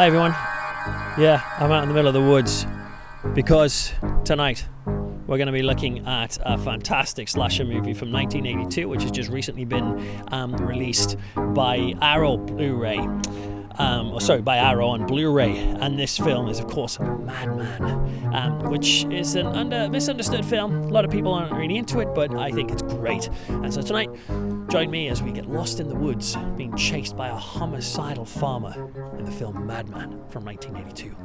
Hi everyone. Yeah, I'm out in the middle of the woods because tonight we're going to be looking at a fantastic slasher movie from 1982, which has just recently been released by Arrow Blu Ray. By Arrow on Blu Ray. And this film is, of course, Madman, which is an misunderstood film. A lot of people aren't really into it, but I think it's great. And so tonight, join me as we get lost in the woods, being chased by a homicidal farmer in the film Madman from 1982.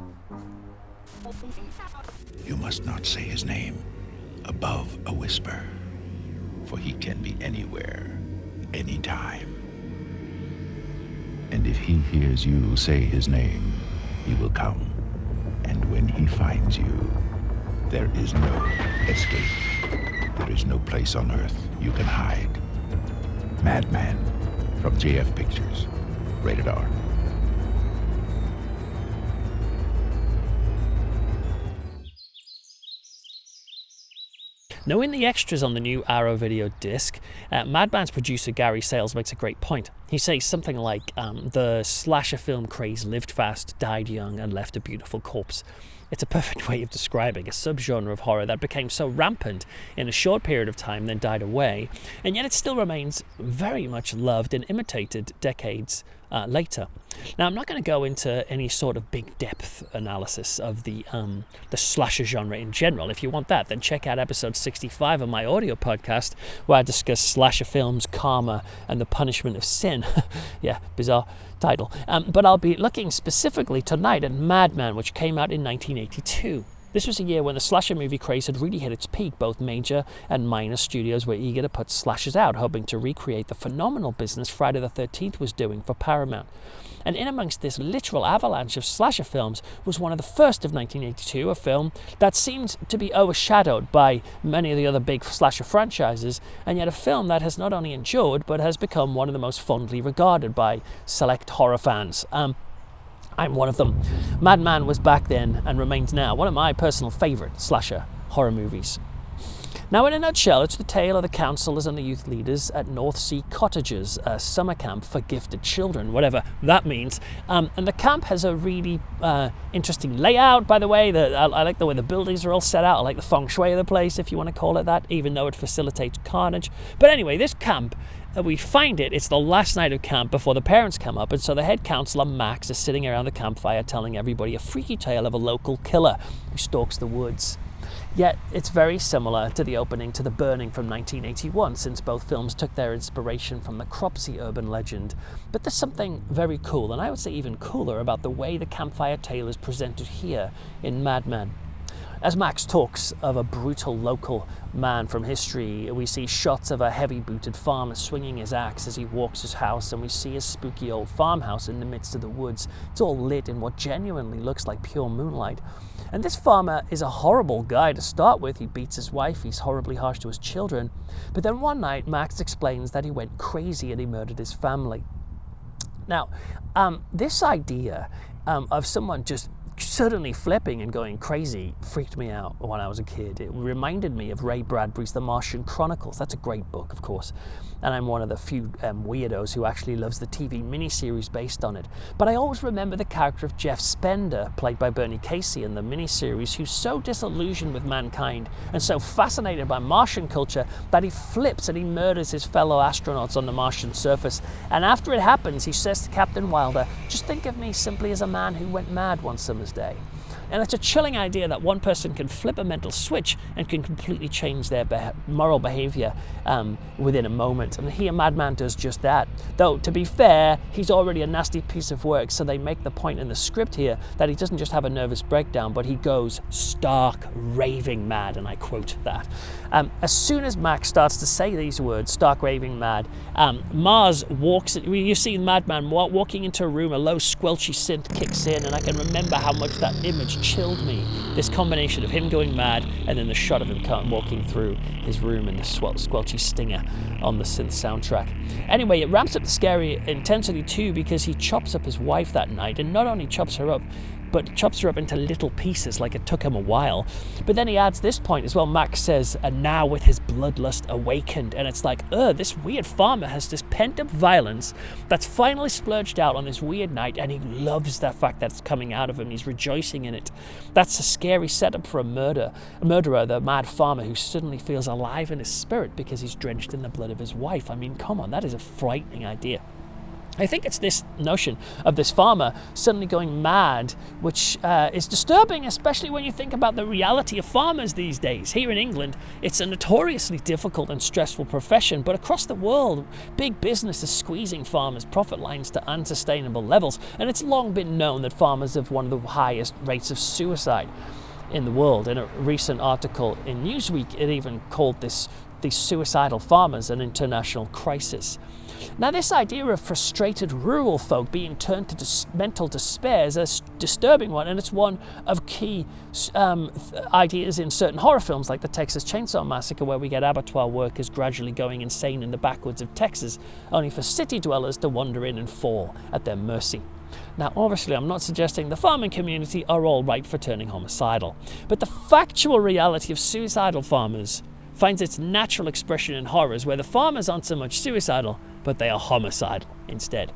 You must not say his name above a whisper, for he can be anywhere, anytime. And if he hears you say his name, he will come. And when he finds you, there is no escape. There is no place on earth you can hide. Madman from JF Pictures, rated R. Now, in the extras on the new Arrow video disc, Madman's producer Gary Sales makes a great point. He says something like, the slasher film craze lived fast, died young, and left a beautiful corpse. It's a perfect way of describing a subgenre of horror that became so rampant in a short period of time, then died away, and yet it still remains very much loved and imitated decades later. Now, I'm not going to go into any sort of big depth analysis of the slasher genre in general. If you want that, then check out episode 65 of my audio podcast, where I discuss slasher films, karma, and the punishment of sin. Yeah, bizarre title. But I'll be looking specifically tonight at Madman, which came out in 1982. This was a year when the slasher movie craze had really hit its peak. Both major and minor studios were eager to put slashers out, hoping to recreate the phenomenal business Friday the 13th was doing for Paramount. And in amongst this literal avalanche of slasher films was one of the first of 1982, a film that seemed to be overshadowed by many of the other big slasher franchises, and yet a film that has not only endured, but has become one of the most fondly regarded by select horror fans. I'm one of them. Madman was back then and remains now one of my personal favourite slasher horror movies. Now, in a nutshell, it's the tale of the counsellors and the youth leaders at North Sea Cottages, a summer camp for gifted children, whatever that means. And the camp has a really interesting layout, by the way. I like the way the buildings are all set out. I like the feng shui of the place, if you want to call it that, even though it facilitates carnage. But anyway, this camp, we find it's the last night of camp before the parents come up, and so the head counselor, Max, is sitting around the campfire telling everybody a freaky tale of a local killer who stalks the woods. Yet it's very similar to the opening to The Burning from 1981, since both films took their inspiration from the Cropsey urban legend. But there's something very cool, and I would say even cooler, about the way the campfire tale is presented here in Madman. As Max talks of a brutal local man from history, we see shots of a heavy-booted farmer swinging his axe as he walks his house, and we see a spooky old farmhouse in the midst of the woods. It's all lit in what genuinely looks like pure moonlight. And this farmer is a horrible guy to start with. He beats his wife, he's horribly harsh to his children. But then one night, Max explains that he went crazy and he murdered his family. Now, this idea of someone just suddenly flipping and going crazy freaked me out when I was a kid. It reminded me of Ray Bradbury's The Martian Chronicles. That's a great book, of course, and I'm one of the few weirdos who actually loves the TV miniseries based on it. But I always remember the character of Jeff Spender, played by Bernie Casey in the miniseries, who's so disillusioned with mankind and so fascinated by Martian culture that he flips and he murders his fellow astronauts on the Martian surface. And after it happens, he says to Captain Wilder, "Just think of me simply as a man who went mad one summer's day." And it's a chilling idea that one person can flip a mental switch and can completely change their moral behavior within a moment. And here Madman does just that. Though, to be fair, he's already a nasty piece of work, so they make the point in the script here that he doesn't just have a nervous breakdown, but he goes stark raving mad, and I quote that. As soon as Max starts to say these words, stark raving mad, Mars walks, you see Madman walking into a room, a low squelchy synth kicks in, and I can remember how much that image chilled me. This combination of him going mad and then the shot of him walking through his room and the squelchy stinger on the synth soundtrack. Anyway, it ramps up the scary intensity too, because he chops up his wife that night, and not only chops her up, but chops her up into little pieces like it took him a while. But then he adds this point as well. Max says, and now with his bloodlust awakened. And it's like, this weird farmer has this pent-up violence that's finally splurged out on this weird night, and he loves that fact that it's coming out of him. He's rejoicing in it. That's a scary setup for a murderer, the mad farmer who suddenly feels alive in his spirit because he's drenched in the blood of his wife. I mean, come on, that is a frightening idea. I think it's this notion of this farmer suddenly going mad, which is disturbing, especially when you think about the reality of farmers these days. Here in England, it's a notoriously difficult and stressful profession, but across the world, big business is squeezing farmers' profit lines to unsustainable levels, and it's long been known that farmers have one of the highest rates of suicide in the world. In a recent article in Newsweek, it even called these suicidal farmers an international crisis. Now, this idea of frustrated rural folk being turned to mental despair is a disturbing one, and it's one of key ideas in certain horror films like the Texas Chainsaw Massacre, where we get abattoir workers gradually going insane in the backwoods of Texas, only for city dwellers to wander in and fall at their mercy. Now, obviously, I'm not suggesting the farming community are all right for turning homicidal, but the factual reality of suicidal farmers finds its natural expression in horrors where the farmers aren't so much suicidal, but they are homicidal instead.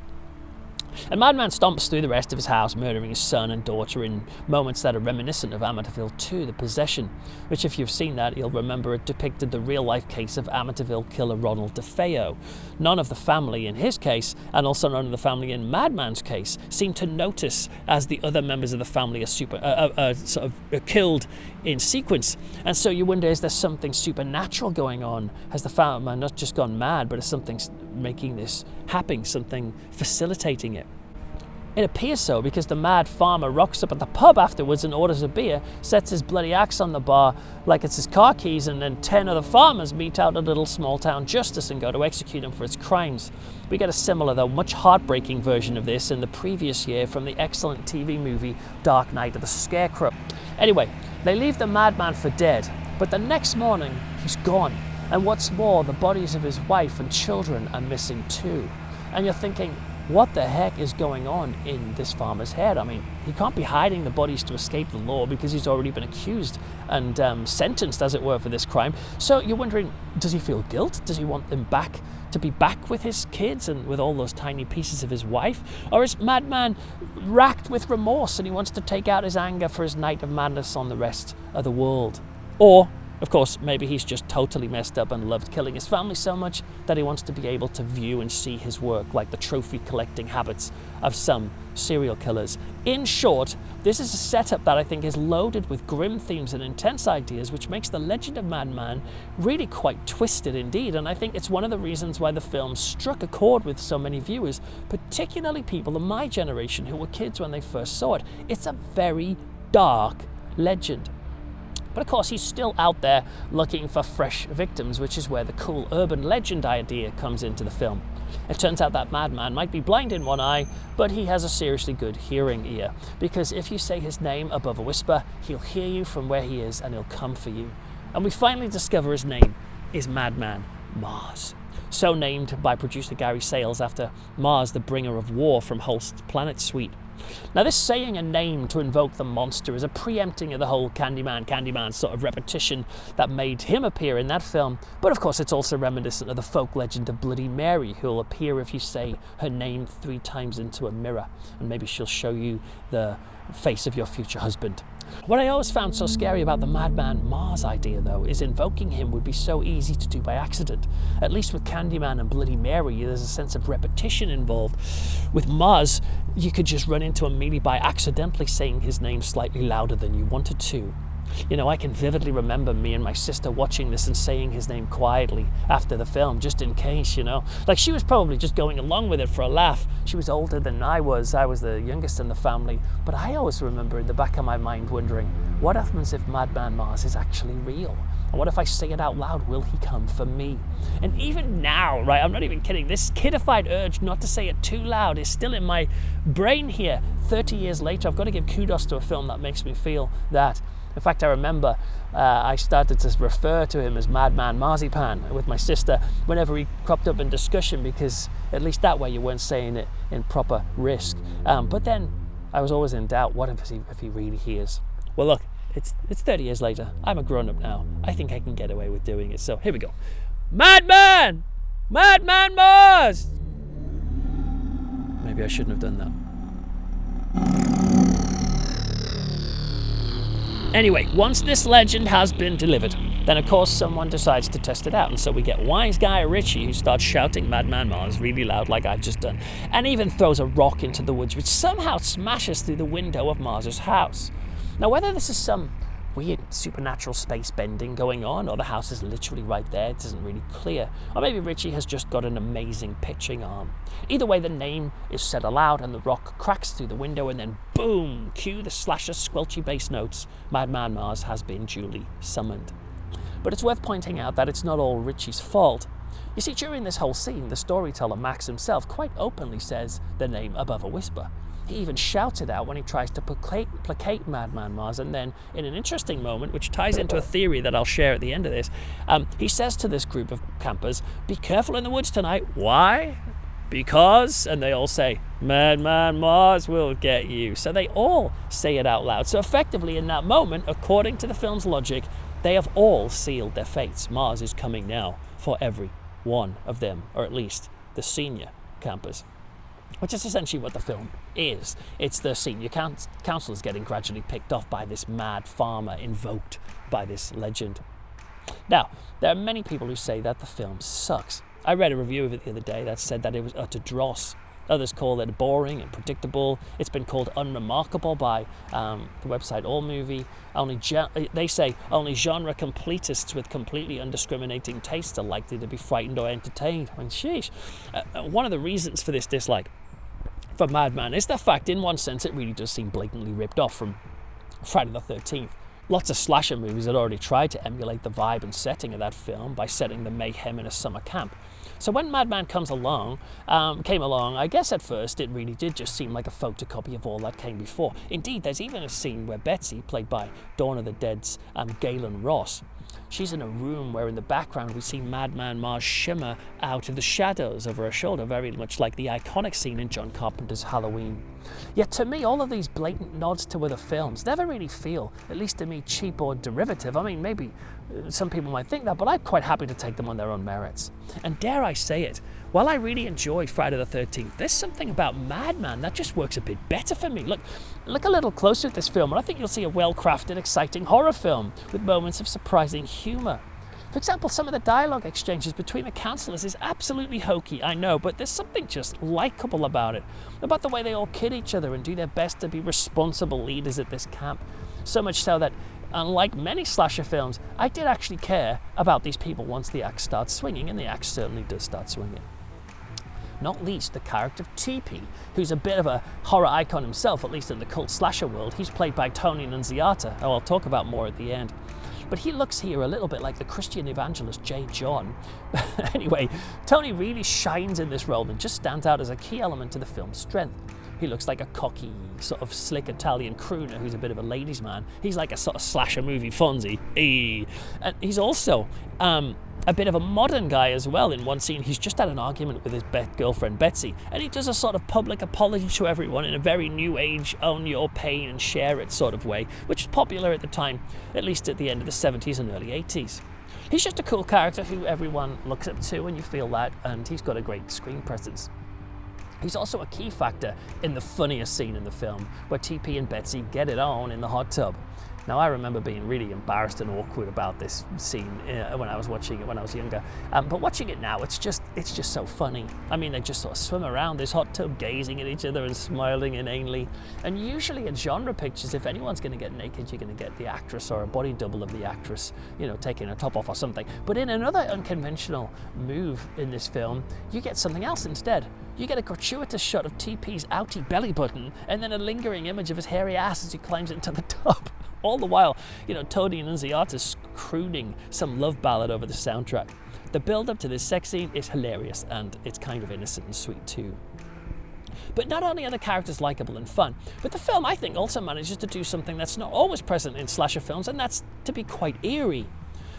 And Madman stomps through the rest of his house, murdering his son and daughter in moments that are reminiscent of Amityville 2, The Possession, which, if you've seen that, you'll remember it depicted the real-life case of Amityville killer Ronald DeFeo. None of the family in his case, and also none of the family in Madman's case, seem to notice as the other members of the family are killed in sequence. And so you wonder, is there something supernatural going on? Has the farmer not just gone mad, but is something making this happen, something facilitating it? It appears so, because the mad farmer rocks up at the pub afterwards and orders a beer, sets his bloody axe on the bar like it's his car keys, and then 10 other farmers meet out a little small-town justice and go to execute him for his crimes. We get a similar, though much heartbreaking version of this in the previous year from the excellent TV movie Dark Night of the Scarecrow. Anyway, they leave the madman for dead, but the next morning he's gone, and what's more, the bodies of his wife and children are missing too. And you're thinking, what the heck is going on in this farmer's head? I mean, he can't be hiding the bodies to escape the law because he's already been accused and sentenced, as it were, for this crime. So you're wondering, does he feel guilt? Does he want them back to be back with his kids and with all those tiny pieces of his wife? Or is Madman racked with remorse and he wants to take out his anger for his night of madness on the rest of the world? Or, of course, maybe he's just totally messed up and loved killing his family so much that he wants to be able to view and see his work like the trophy collecting habits of some serial killers. In short, this is a setup that I think is loaded with grim themes and intense ideas, which makes the legend of Madman really quite twisted indeed. And I think it's one of the reasons why the film struck a chord with so many viewers, particularly people of my generation who were kids when they first saw it. It's a very dark legend. But of course, he's still out there looking for fresh victims, which is where the cool urban legend idea comes into the film. It turns out that Madman might be blind in one eye, but he has a seriously good hearing ear, because if you say his name above a whisper, he'll hear you from where he is and he'll come for you. And we finally discover his name is Madman Mars. So named by producer Gary Sales after Mars, the bringer of war from Holst's Planet Suite. Now, this saying a name to invoke the monster is a preempting of the whole Candyman sort of repetition that made him appear in that film, but of course it's also reminiscent of the folk legend of Bloody Mary, who will appear if you say her name 3 times into a mirror, and maybe she'll show you the face of your future husband. What I always found so scary about the Madman Mars idea, though, is invoking him would be so easy to do by accident. At least with Candyman and Bloody Mary, there's a sense of repetition involved. With Mars, you could just run into him merely by accidentally saying his name slightly louder than you wanted to. You know, I can vividly remember me and my sister watching this and saying his name quietly after the film, just in case, you know. Like, she was probably just going along with it for a laugh. She was older than I was the youngest in the family. But I always remember in the back of my mind wondering, what happens if Madman Mars is actually real? And what if I say it out loud? Will he come for me? And even now, right, I'm not even kidding, this kidified urge not to say it too loud is still in my brain here. 30 years later, I've got to give kudos to a film that makes me feel that. In fact, I remember I started to refer to him as Madman Marzipan with my sister whenever he cropped up in discussion, because at least that way you weren't saying it in proper risk. But then I was always in doubt, what if he really hears? Well, look, it's 30 years later. I'm a grown-up now. I think I can get away with doing it. So here we go. Madman! Madman Mars! Maybe I shouldn't have done that. Anyway, once this legend has been delivered, then of course someone decides to test it out, and so we get wise guy Richie, who starts shouting Madman Mars really loud like I've just done, and even throws a rock into the woods, which somehow smashes through the window of Mars's house. Now, whether this is some weird supernatural space bending going on, or the house is literally right there, it isn't really clear. Or maybe Richie has just got an amazing pitching arm. Either way, the name is said aloud and the rock cracks through the window, and then boom, cue the slasher squelchy bass notes. Madman Mars has been duly summoned. But it's worth pointing out that it's not all Richie's fault. You see, during this whole scene, the storyteller Max himself quite openly says the name above a whisper. He even shouts it out when he tries to placate Madman Mars, and then, in an interesting moment, which ties into a theory that I'll share at the end of this, he says to this group of campers, "Be careful in the woods tonight." Why? Because, and they all say, "Madman Mars will get you." So they all say it out loud. So effectively, in that moment, according to the film's logic, they have all sealed their fates. Mars is coming now for every one of them, or at least the senior campers. Which is essentially what the film is. It's the senior councillors getting gradually picked off by this mad farmer invoked by this legend. Now, there are many people who say that the film sucks. I read a review of it the other day that said that it was utter dross. Others call it boring and predictable. It's been called unremarkable by the website AllMovie. They say only genre completists with completely undiscriminating tastes are likely to be frightened or entertained. I mean, sheesh. One of the reasons for this dislike for Madman is the fact, in one sense, it really does seem blatantly ripped off from Friday the 13th. Lots of slasher movies had already tried to emulate the vibe and setting of that film by setting the mayhem in a summer camp. So when Madman came along, I guess at first it really did just seem like a photocopy of all that came before. Indeed, there's even a scene where Betsy, played by Dawn of the Dead's Galen Ross, she's in a room where in the background we see Madman Mars shimmer out of the shadows over her shoulder, very much like the iconic scene in John Carpenter's Halloween. Yet to me, all of these blatant nods to other films never really feel, at least to me, cheap or derivative. I mean, maybe some people might think that, but I'm quite happy to take them on their own merits. And dare I say it, while I really enjoy Friday the 13th, there's something about Madman that just works a bit better for me. Look a little closer at this film, and I think you'll see a well-crafted, exciting horror film with moments of surprising humour. For example, some of the dialogue exchanges between the councillors is absolutely hokey, I know, but there's something just likeable about it, about the way they all kid each other and do their best to be responsible leaders at this camp. So much so that, unlike many slasher films, I did actually care about these people once the axe starts swinging, and the axe certainly does start swinging. Not least the character of TP, who's a bit of a horror icon himself, at least in the cult slasher world. He's played by Tony Nunziata, who I'll talk about more at the end. But he looks here a little bit like the Christian evangelist J. John. Anyway, Tony really shines in this role and just stands out as a key element to the film's strength. He looks like a cocky, sort of slick Italian crooner who's a bit of a ladies' man. He's like a sort of slasher movie Fonzie. And he's also a bit of a modern guy as well. In one scene, he's just had an argument with his girlfriend Betsy, and he does a sort of public apology to everyone in a very new age, own your pain and share it sort of way, which was popular at the time, at least at the end of the 70s and early 80s. He's just a cool character who everyone looks up to, and you feel that, and he's got a great screen presence. He's also a key factor in the funniest scene in the film, where TP and Betsy get it on in the hot tub. Now, I remember being really embarrassed and awkward about this scene when I was watching it when I was younger. But watching it now, it's just so funny. I mean, they just sort of swim around this hot tub, gazing at each other and smiling inanely. And usually in genre pictures, if anyone's going to get naked, you're going to get the actress or a body double of the actress, taking her top off or something. But in another unconventional move in this film, you get something else instead. You get a gratuitous shot of TP's outie belly button and then a lingering image of his hairy ass as he climbs into the tub. All the while, Tony Nunziata's crooning some love ballad over the soundtrack. The build-up to this sex scene is hilarious, and it's kind of innocent and sweet too. But not only are the characters likeable and fun, but the film, I think, also manages to do something that's not always present in slasher films, and that's to be quite eerie.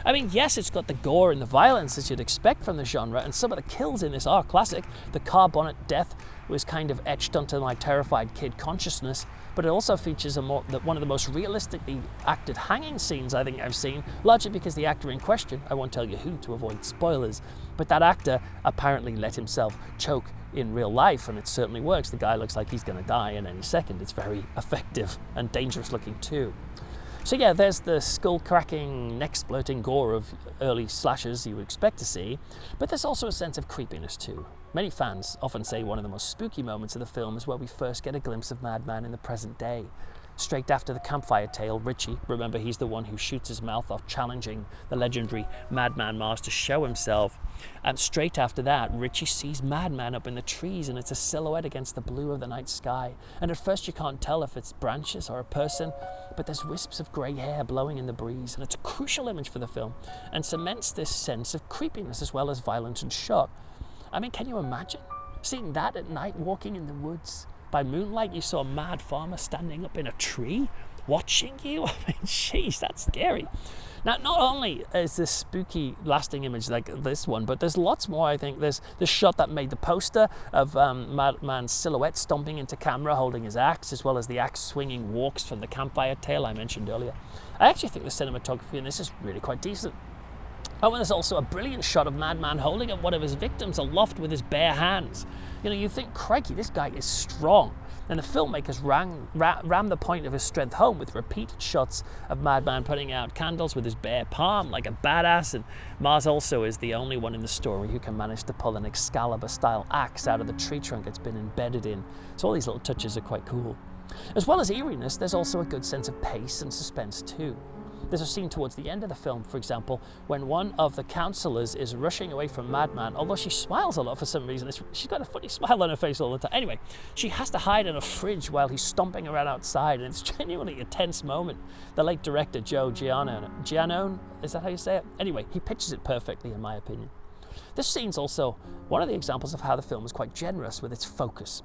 I mean, yes, it's got the gore and the violence as you'd expect from the genre, and some of the kills in this are classic. The car bonnet death was kind of etched onto my terrified kid consciousness, but it also features one of the most realistically acted hanging scenes I think I've seen, largely because the actor in question, I won't tell you who to avoid spoilers, but that actor apparently let himself choke in real life, and it certainly works. The guy looks like he's going to die in any second. It's very effective and dangerous looking too. So yeah, there's the skull-cracking, neck-splitting gore of early slashers you would expect to see, but there's also a sense of creepiness too. Many fans often say one of the most spooky moments of the film is where we first get a glimpse of Madman in the present day. Straight after the campfire tale, Richie, remember he's the one who shoots his mouth off challenging the legendary Madman Mars to show himself, and straight after that, Richie sees Madman up in the trees, and it's a silhouette against the blue of the night sky, and at first you can't tell if it's branches or a person, but there's wisps of grey hair blowing in the breeze, and it's a crucial image for the film, and cements this sense of creepiness as well as violence and shock. I mean, can you imagine seeing that at night, walking in the woods? By moonlight, you saw a mad farmer standing up in a tree, watching you. I mean, jeez, that's scary. Now, not only is this spooky, lasting image like this one, but there's lots more, I think. There's the shot that made the poster of Madman's silhouette stomping into camera, holding his axe, as well as the axe-swinging walks from the campfire tale I mentioned earlier. I actually think the cinematography in this is really quite decent. Oh, and there's also a brilliant shot of Madman holding up one of his victims aloft with his bare hands. You know, you think, crikey, this guy is strong. And the filmmakers rammed the point of his strength home with repeated shots of Madman putting out candles with his bare palm like a badass. And Mars also is the only one in the story who can manage to pull an Excalibur-style axe out of the tree trunk it's been embedded in. So all these little touches are quite cool. As well as eeriness, there's also a good sense of pace and suspense too. There's a scene towards the end of the film, for example, when one of the counselors is rushing away from Madman, although she smiles a lot for some reason. She's got a funny smile on her face all the time. Anyway, she has to hide in a fridge while he's stomping around outside, and it's genuinely a tense moment. The late director, Joe Giannone, is that how you say it? Anyway, he pitches it perfectly, in my opinion. This scene's also one of the examples of how the film is quite generous with its focus.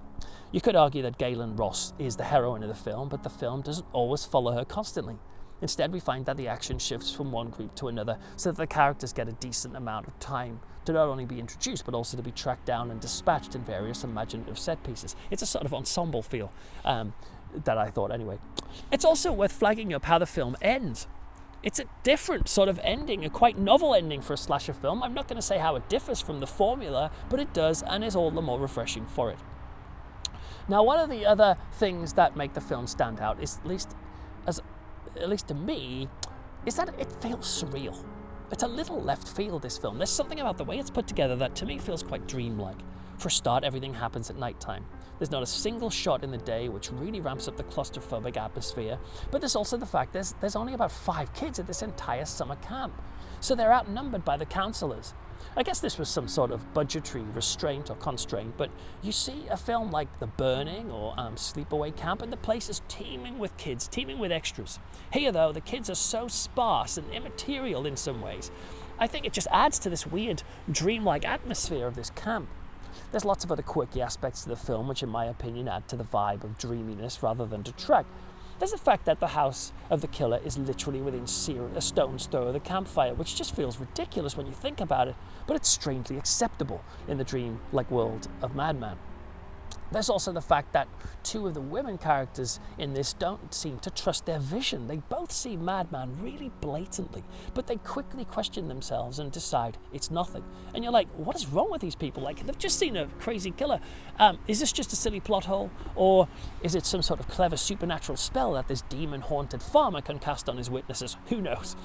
You could argue that Galen Ross is the heroine of the film, but the film doesn't always follow her constantly. Instead, we find that the action shifts from one group to another so that the characters get a decent amount of time to not only be introduced, but also to be tracked down and dispatched in various imaginative set pieces. It's a sort of ensemble feel that I thought anyway. It's also worth flagging up how the film ends. It's a different sort of ending, a quite novel ending for a slasher film. I'm not going to say how it differs from the formula, but it does, and is all the more refreshing for it. Now, one of the other things that make the film stand out is, at least to me, is that it feels surreal. It's a little left field, this film. There's something about the way it's put together that to me feels quite dreamlike. For a start, everything happens at nighttime. There's not a single shot in the day, which really ramps up the claustrophobic atmosphere. But there's also the fact there's only about 5 kids at this entire summer camp. So they're outnumbered by the counselors. I guess this was some sort of budgetary restraint or constraint, but you see a film like The Burning or Sleepaway Camp, and the place is teeming with kids, teeming with extras. Here, though, the kids are so sparse and immaterial in some ways. I think it just adds to this weird, dreamlike atmosphere of this camp. There's lots of other quirky aspects to the film, which in my opinion add to the vibe of dreaminess rather than detract. There's the fact that the house of the killer is literally within a stone's throw of the campfire, which just feels ridiculous when you think about it, but it's strangely acceptable in the dream-like world of Madman. There's also the fact that 2 of the women characters in this don't seem to trust their vision. They both see Madman really blatantly, but they quickly question themselves and decide it's nothing. And you're like, what is wrong with these people? Like, they've just seen a crazy killer. Is this just a silly plot hole? Or is it some sort of clever supernatural spell that this demon-haunted farmer can cast on his witnesses? Who knows?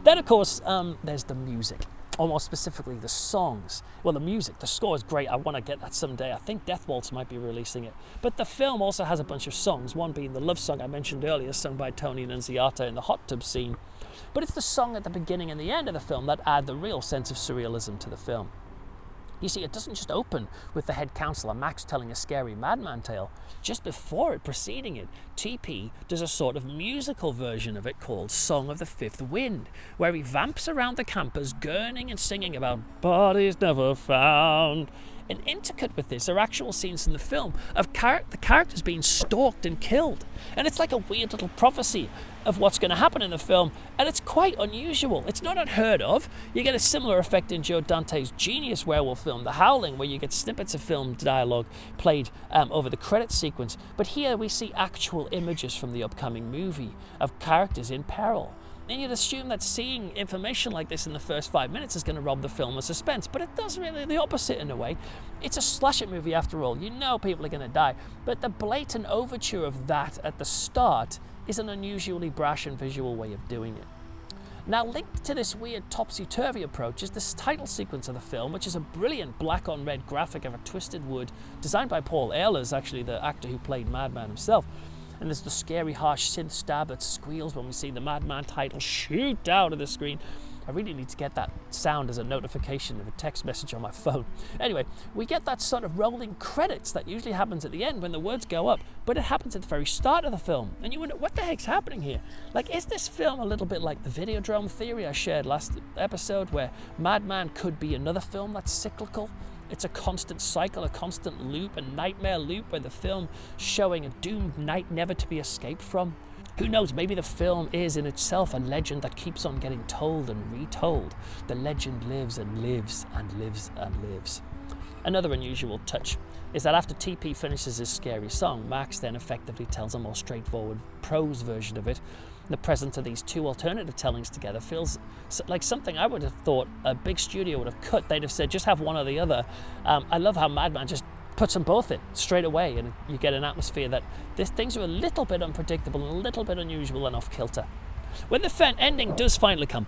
Then, of course, there's the music. Or more specifically, the songs. Well, the music, the score is great. I want to get that someday. I think Death Waltz might be releasing it. But the film also has a bunch of songs, one being the love song I mentioned earlier, sung by Tony Nunziata in the hot tub scene. But it's the song at the beginning and the end of the film that add the real sense of surrealism to the film. You see, it doesn't just open with the head counselor, Max, telling a scary Madman tale. Just before it, preceding it, TP does a sort of musical version of it called Song of the Fifth Wind, where he vamps around the campers, gurning and singing about bodies never found. And intricate with this are actual scenes in the film of the characters being stalked and killed. And it's like a weird little prophecy of what's going to happen in the film, and it's quite unusual. It's not unheard of. You get a similar effect in Joe Dante's genius werewolf film, The Howling, where you get snippets of film dialogue played over the credits sequence. But here we see actual images from the upcoming movie of characters in peril. And you'd assume that seeing information like this in the first 5 minutes is going to rob the film of suspense, but it does really the opposite in a way. It's a slasher movie after all. You know people are going to die, but the blatant overture of that at the start is an unusually brash and visual way of doing it. Now, linked to this weird topsy-turvy approach is this title sequence of the film, which is a brilliant black-on-red graphic of a twisted wood, designed by Paul Ehlers, actually the actor who played Madman himself. And there's the scary, harsh synth stab that squeals when we see the Madman title shoot out of the screen. I really need to get that sound as a notification of a text message on my phone. Anyway, we get that sort of rolling credits that usually happens at the end when the words go up, but it happens at the very start of the film. And you wonder, what the heck's happening here? Like, is this film a little bit like the Videodrome theory I shared last episode, where Madman could be another film that's cyclical? It's a constant cycle, a constant loop, a nightmare loop where the film showing a doomed night never to be escaped from. Who knows, maybe the film is in itself a legend that keeps on getting told and retold. The legend lives and lives and lives and lives. Another unusual touch is that after TP finishes his scary song, Max then effectively tells a more straightforward prose version of it. The presence of these two alternative tellings together feels like something I would have thought a big studio would have cut. They'd have said, just have one or the other. I love how Madman just puts them both in straight away, and you get an atmosphere that things are a little bit unpredictable and a little bit unusual and off kilter. When the ending does finally come,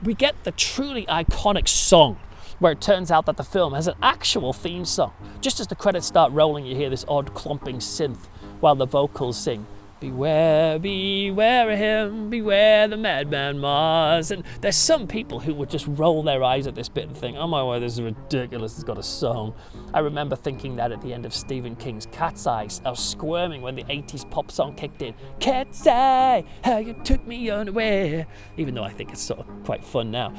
we get the truly iconic song, where it turns out that the film has an actual theme song. Just as the credits start rolling, you hear this odd clomping synth while the vocals sing, "Beware, beware of him, beware the Madman Mars." And there's some people who would just roll their eyes at this bit and think, oh my word, this is ridiculous, it's got a song. I remember thinking that at the end of Stephen King's Cat's Eye. I was squirming when the 80s pop song kicked in. Cat's Eye, how you took me unaware. Even though I think it's sort of quite fun now.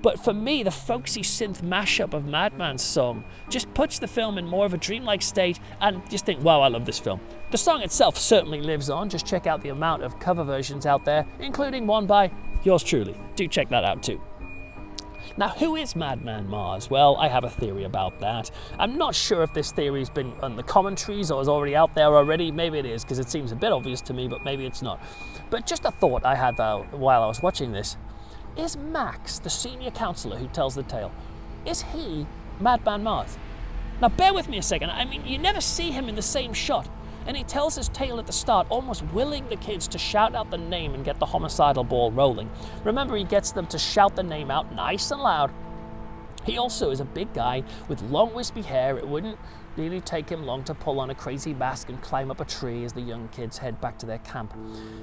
But for me, the folksy synth mashup of Madman's song just puts the film in more of a dreamlike state, and just think, wow, I love this film. The song itself certainly lives on. Just check out the amount of cover versions out there, including one by yours truly. Do check that out too. Now, who is Madman Mars? Well, I have a theory about that. I'm not sure if this theory's been on the commentaries or is already out there already. Maybe it is, because it seems a bit obvious to me, but maybe it's not. But just a thought I had while I was watching this. Is Max, the senior counselor who tells the tale, is he Madman Mars? Now, bear with me a second. I mean, you never see him in the same shot. And he tells his tale at the start, almost willing the kids to shout out the name and get the homicidal ball rolling. Remember, he gets them to shout the name out nice and loud. He also is a big guy with long wispy hair. It wouldn't really take him long to pull on a crazy mask and climb up a tree as the young kids head back to their camp.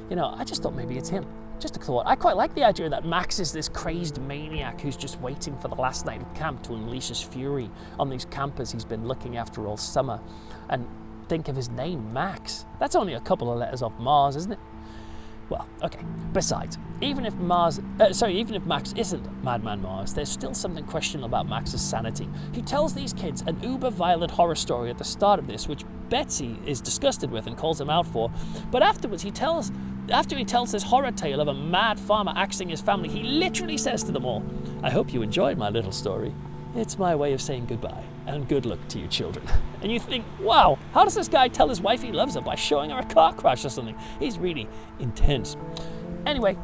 You know, I just thought maybe it's him. Just a thought. I quite like the idea that Max is this crazed maniac who's just waiting for the last night of camp to unleash his fury on these campers he's been looking after all summer. And think of his name, Max. That's only a couple of letters off Mars, isn't it? Well, okay. Besides, even if Max isn't Madman Mars, there's still something questionable about Max's sanity. He tells these kids an uber-violent horror story at the start of this, which Betsy is disgusted with and calls him out for. But afterwards, after he tells this horror tale of a mad farmer axing his family, he literally says to them all, "I hope you enjoyed my little story. It's my way of saying goodbye, and good luck to you children." And you think, wow, how does this guy tell his wife he loves her by showing her a car crash or something? He's really intense. Anyway,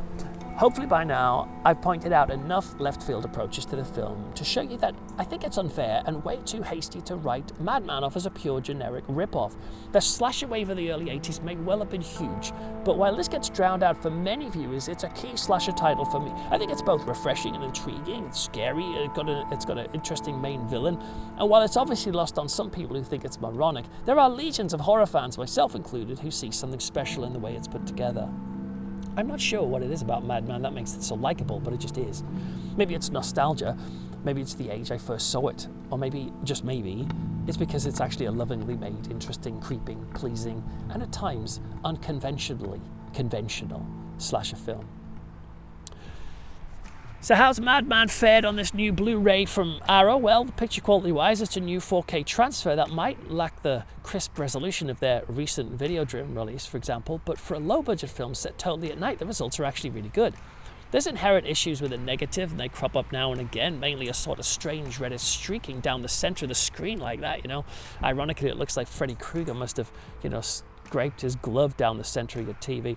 hopefully by now I've pointed out enough left field approaches to the film to show you that I think it's unfair and way too hasty to write Madman off as a pure generic rip-off. The slasher wave of the early 80s may well have been huge, but while this gets drowned out for many viewers, it's a key slasher title for me. I think it's both refreshing and intriguing, it's scary, it's got an interesting main villain, and while it's obviously lost on some people who think it's moronic, there are legions of horror fans, myself included, who see something special in the way it's put together. I'm not sure what it is about Madman that makes it so likable, but it just is. Maybe it's nostalgia, maybe it's the age I first saw it, or maybe, just maybe, it's because it's actually a lovingly made, interesting, creeping, pleasing, and at times unconventionally conventional slasher film. So how's Madman fared on this new Blu Ray from Arrow? Well, the picture quality wise, it's a new 4K transfer that might lack the crisp resolution of their recent video-driven release, for example, but for a low-budget film set totally at night, the results are actually really good. There's inherent issues with the negative, and they crop up now and again, mainly a sort of strange reddish streaking down the center of the screen like that, Ironically, it looks like Freddy Krueger must have, scraped his glove down the center of your TV.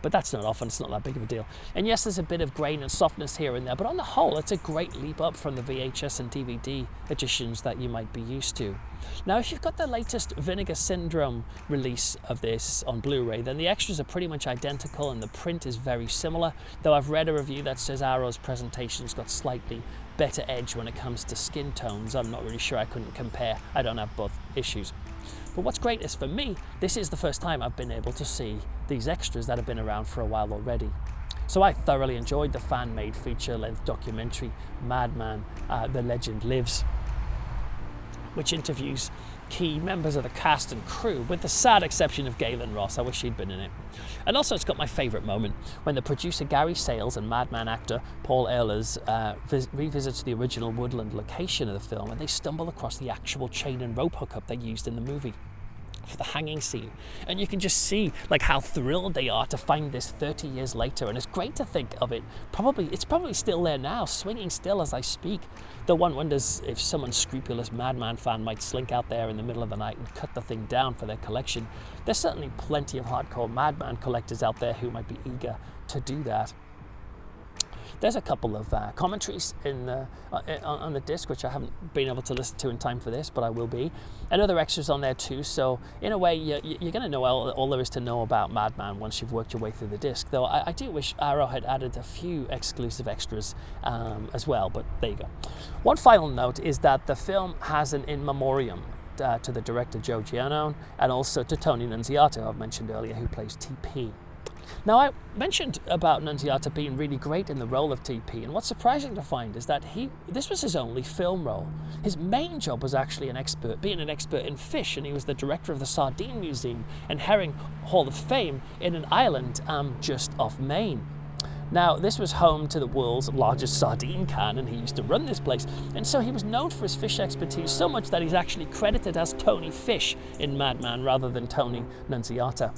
But that's not often, it's not that big of a deal. And yes, there's a bit of grain and softness here and there, but on the whole, it's a great leap up from the VHS and DVD editions that you might be used to. Now, if you've got the latest Vinegar Syndrome release of this on Blu-ray, then the extras are pretty much identical and the print is very similar, though I've read a review that says Arrow's presentation's got slightly better edge when it comes to skin tones. I'm not really sure, I couldn't compare. I don't have both issues. But what's great is, for me, this is the first time I've been able to see these extras that have been around for a while already. So I thoroughly enjoyed the fan-made feature-length documentary, Madman, The Legend Lives, which interviews key members of the cast and crew, with the sad exception of Galen Ross. I wish he'd been in it. And also it's got my favourite moment, when the producer Gary Sales and Madman actor Paul Ehlers revisits the original woodland location of the film, and they stumble across the actual chain and rope hookup they used in the movie for the hanging scene, and you can just see how thrilled they are to find this 30 years later. And it's great to think of it, it's probably still there now, swinging still as I speak, though one wonders if some unscrupulous Madman fan might slink out there in the middle of the night and cut the thing down for their collection. There's certainly plenty of hardcore Madman collectors out there who might be eager to do that. There's a couple of commentaries on the disc, which I haven't been able to listen to in time for this, but I will be. And other extras on there too, so in a way, you're going to know all there is to know about Madman once you've worked your way through the disc, though I do wish Arrow had added a few exclusive extras as well, but there you go. One final note is that the film has an in memoriam to the director Joe Giannone, and also to Tony Nunziata, I've mentioned earlier, who plays TP. Now, I mentioned about Nunziata being really great in the role of TP, and what's surprising to find is that this was his only film role. His main job was actually being an expert in fish, and he was the director of the Sardine Museum and Herring Hall of Fame in an island just off Maine. Now, this was home to the world's largest sardine can, and he used to run this place, and so he was known for his fish expertise so much that he's actually credited as Tony Fish in Madman rather than Tony Nunziata.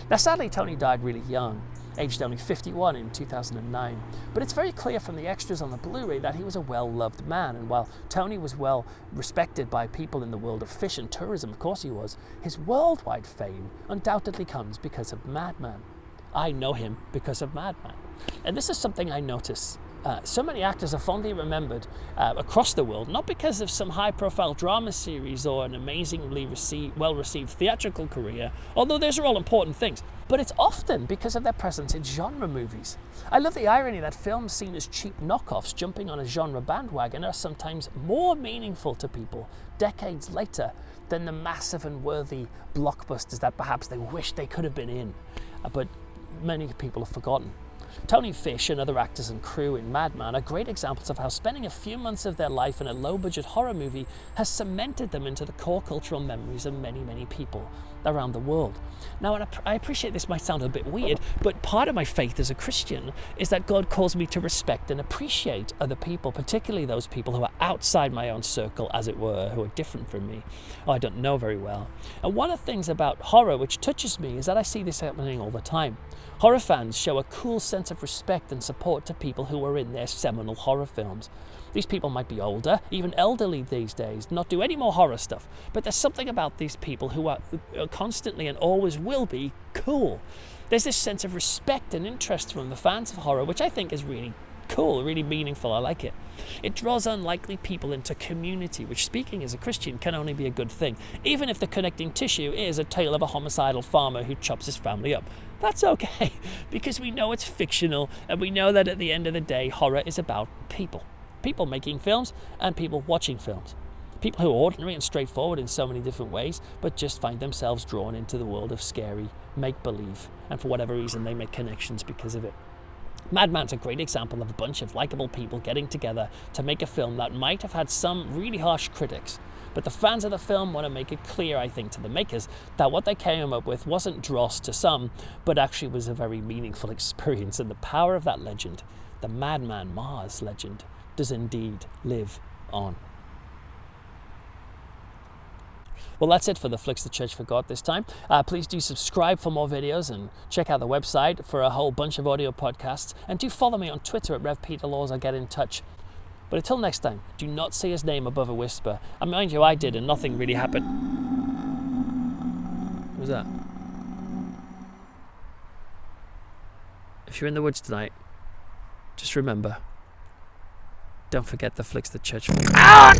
Now, sadly, Tony died really young, aged only 51 in 2009, but it's very clear from the extras on the Blu-ray that he was a well-loved man, and while Tony was well respected by people in the world of fish and tourism, of course he was, his worldwide fame undoubtedly comes because of Madman. I know him because of Madman. And this is something I notice. So many actors are fondly remembered across the world, not because of some high-profile drama series or an amazingly well-received theatrical career, although those are all important things, but it's often because of their presence in genre movies. I love the irony that films seen as cheap knockoffs jumping on a genre bandwagon are sometimes more meaningful to people decades later than the massive and worthy blockbusters that perhaps they wish they could have been in, but many people have forgotten. Tony Fish and other actors and crew in Madman are great examples of how spending a few months of their life in a low-budget horror movie has cemented them into the core cultural memories of many, many people around the world. Now, I appreciate this might sound a bit weird, but part of my faith as a Christian is that God calls me to respect and appreciate other people, particularly those people who are outside my own circle, as it were, who are different from me, or I don't know very well. And one of the things about horror which touches me is that I see this happening all the time. Horror fans show a cool sense of respect and support to people who are in their seminal horror films. These people might be older, even elderly these days, not do any more horror stuff, but there's something about these people who are constantly and always will be cool. There's this sense of respect and interest from the fans of horror, which I think is really cool, really meaningful. I like it. It draws unlikely people into community, which, speaking as a Christian, can only be a good thing, even if the connecting tissue is a tale of a homicidal farmer who chops his family up. That's okay, because we know it's fictional, and we know that at the end of the day, horror is about people. People making films and people watching films. People who are ordinary and straightforward in so many different ways, but just find themselves drawn into the world of scary make-believe, and for whatever reason they make connections because of it. Madman's a great example of a bunch of likable people getting together to make a film that might have had some really harsh critics, But the fans of the film want to make it clear, I think, to the makers that what they came up with wasn't dross to some, but actually was a very meaningful experience, and the power of that legend, the Madman Mars legend, does indeed live on. Well, that's it for the Flicks the Church Forgot this time. Please do subscribe for more videos and check out the website for a whole bunch of audio podcasts. And do follow me on Twitter at Rev Peter Laws or get in touch. But until next time, do not say his name above a whisper. And mind you, I did and nothing really happened. What was that? If you're in the woods tonight, just remember, don't forget the Flicks the Church Forgot.